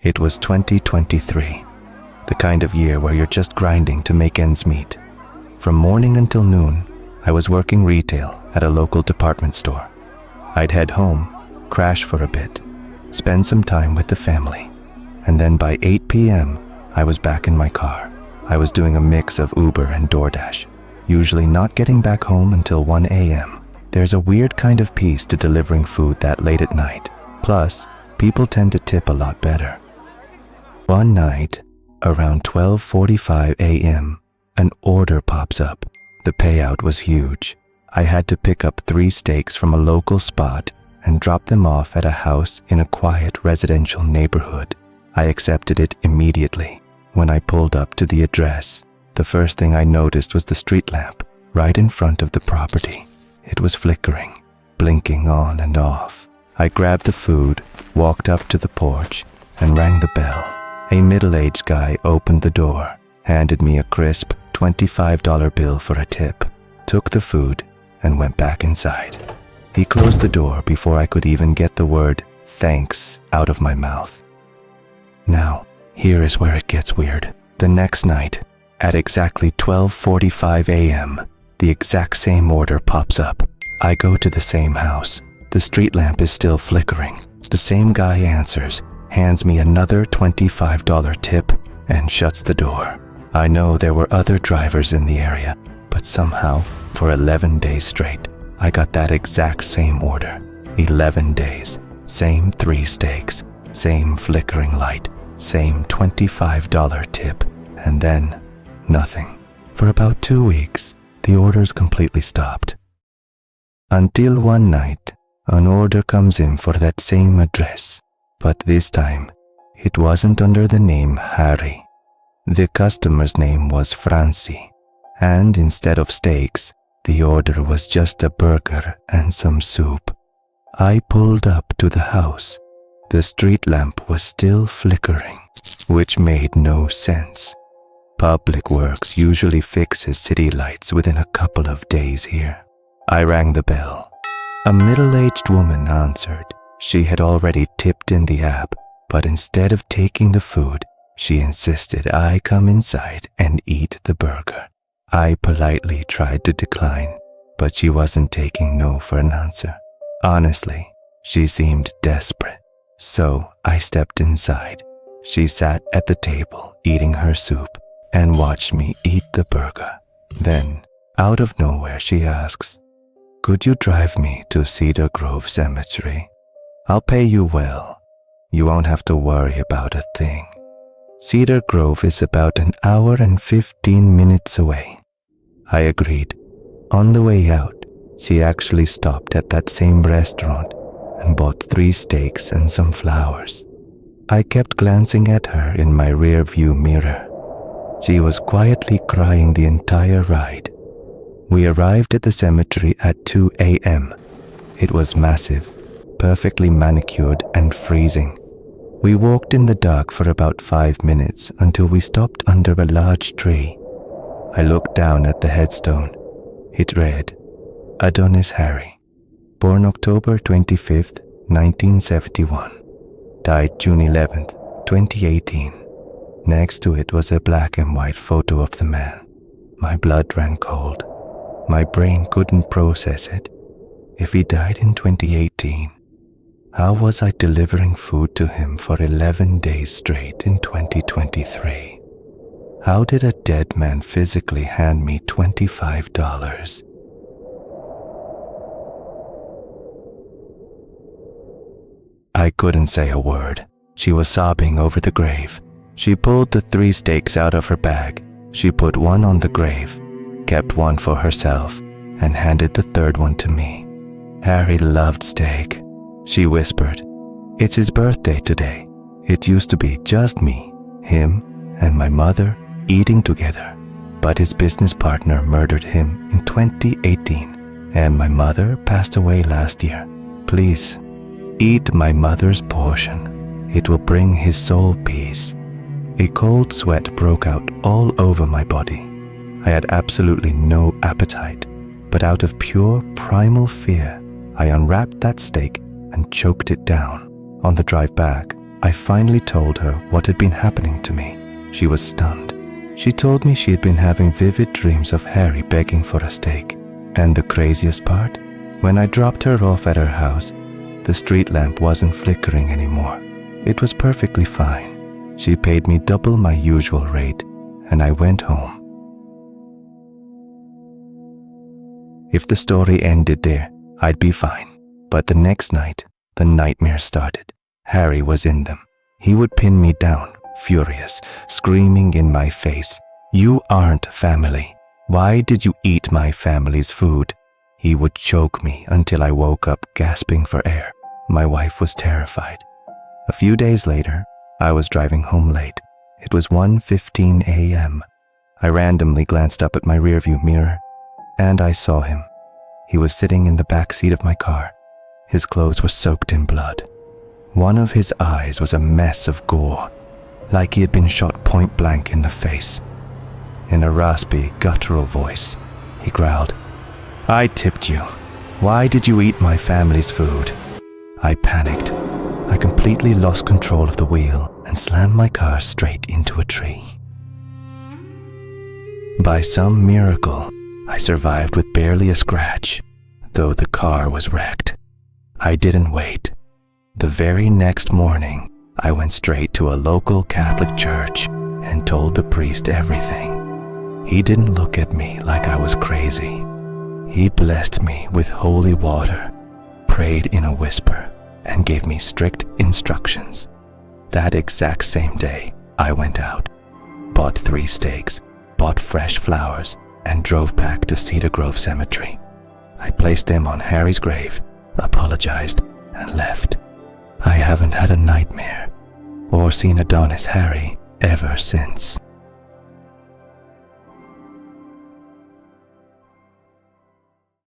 It was 2023, the kind of year where you're just grinding to make ends meet. From morning until noon, I was working retail at a local department store. I'd head home, crash for a bit, spend some time with the family, and then by 8 p.m., I was back in my car. I was doing a mix of Uber and DoorDash, usually not getting back home until 1 a.m. There's a weird kind of peace to delivering food that late at night. Plus, people tend to tip a lot better. One night, around 12:45 a.m., an order pops up. The payout was huge. I had to pick up 3 steaks from a local spot and drop them off at a house in a quiet residential neighborhood. I accepted it immediately. When I pulled up to the address, the first thing I noticed was the street lamp right in front of the property. It was flickering, blinking on and off. I grabbed the food, walked up to the porch, and rang the bell. A middle-aged guy opened the door, handed me a crisp $25 bill for a tip, took the food, and went back inside. He closed the door before I could even get the word "thanks" out of my mouth. Now, here is where it gets weird. The next night, at exactly 12:45 a.m., the exact same order pops up. I go to the same house. The street lamp is still flickering. The same guy answers, hands me another $25 tip, and shuts the door. I know there were other drivers in the area, but somehow, for 11 days straight, I got that exact same order. 11 days, same 3 steaks, same flickering light, same $25 tip, and then nothing. For about 2 weeks, the orders completely stopped. Until one night, an order comes in for that same address, but this time, it wasn't under the name Harry. The customer's name was Francie, and instead of steaks, the order was just a burger and some soup. I pulled up to the house. The street lamp was still flickering, which made no sense. Public Works usually fixes city lights within a couple of days here. I rang the bell. A middle-aged woman answered. She had already tipped in the app, but instead of taking the food, she insisted I come inside and eat the burger. I politely tried to decline, but she wasn't taking no for an answer. Honestly, she seemed desperate, so I stepped inside. She sat at the table eating her soup and watched me eat the burger. Then, out of nowhere, she asks, "Could you drive me to Cedar Grove Cemetery? I'll pay you well. You won't have to worry about a thing." Cedar Grove is about an hour and 15 minutes away. I agreed. On the way out, she actually stopped at that same restaurant and bought 3 steaks and some flowers. I kept glancing at her in my rearview mirror. She was quietly crying the entire ride. We arrived at the cemetery at 2 a.m. It was massive, perfectly manicured and freezing. We walked in the dark for about 5 minutes until we stopped under a large tree. I looked down at the headstone. It read, Adonis Harry, born October 25th, 1971, died June 11th, 2018. Next to it was a black and white photo of the man. My blood ran cold. My brain couldn't process it. If he died in 2018, how was I delivering food to him for 11 days straight in 2023? How did a dead man physically hand me $25? I couldn't say a word. She was sobbing over the grave. She pulled the 3 steaks out of her bag. She put one on the grave, kept one for herself, and handed the 3rd one to me. Harry loved steak. She whispered, "It's his birthday today. It used to be just me, him, and my mother eating together. But his business partner murdered him in 2018, and my mother passed away last year. Please, eat my mother's portion. It will bring his soul peace." A cold sweat broke out all over my body. I had absolutely no appetite, but out of pure primal fear, I unwrapped that steak and choked it down. On the drive back, I finally told her what had been happening to me. She was stunned. She told me she had been having vivid dreams of Harry begging for a steak. And the craziest part? When I dropped her off at her house, the street lamp wasn't flickering anymore. It was perfectly fine. She paid me double my usual rate, and I went home. If the story ended there, I'd be fine. But the next night, the nightmare started. Harry was in them. He would pin me down, furious, screaming in my face, "You aren't family. Why did you eat my family's food?" He would choke me until I woke up gasping for air. My wife was terrified. A few days later, I was driving home late. It was 1:15 a.m. I randomly glanced up at my rearview mirror, and I saw him. He was sitting in the back seat of my car. His clothes were soaked in blood. One of his eyes was a mess of gore, like he had been shot point blank in the face. In a raspy, guttural voice, he growled, "I tipped you. Why did you eat my family's food?" I panicked. I completely lost control of the wheel and slammed my car straight into a tree. By some miracle, I survived with barely a scratch, though the car was wrecked. I didn't wait. The very next morning, I went straight to a local Catholic church and told the priest everything. He didn't look at me like I was crazy. He blessed me with holy water, prayed in a whisper, and gave me strict instructions. That exact same day, I went out, bought 3 steaks, bought fresh flowers, and drove back to Cedar Grove Cemetery. I placed them on Harry's grave, apologized, and left. I haven't had a nightmare or seen Adonis Harry ever since.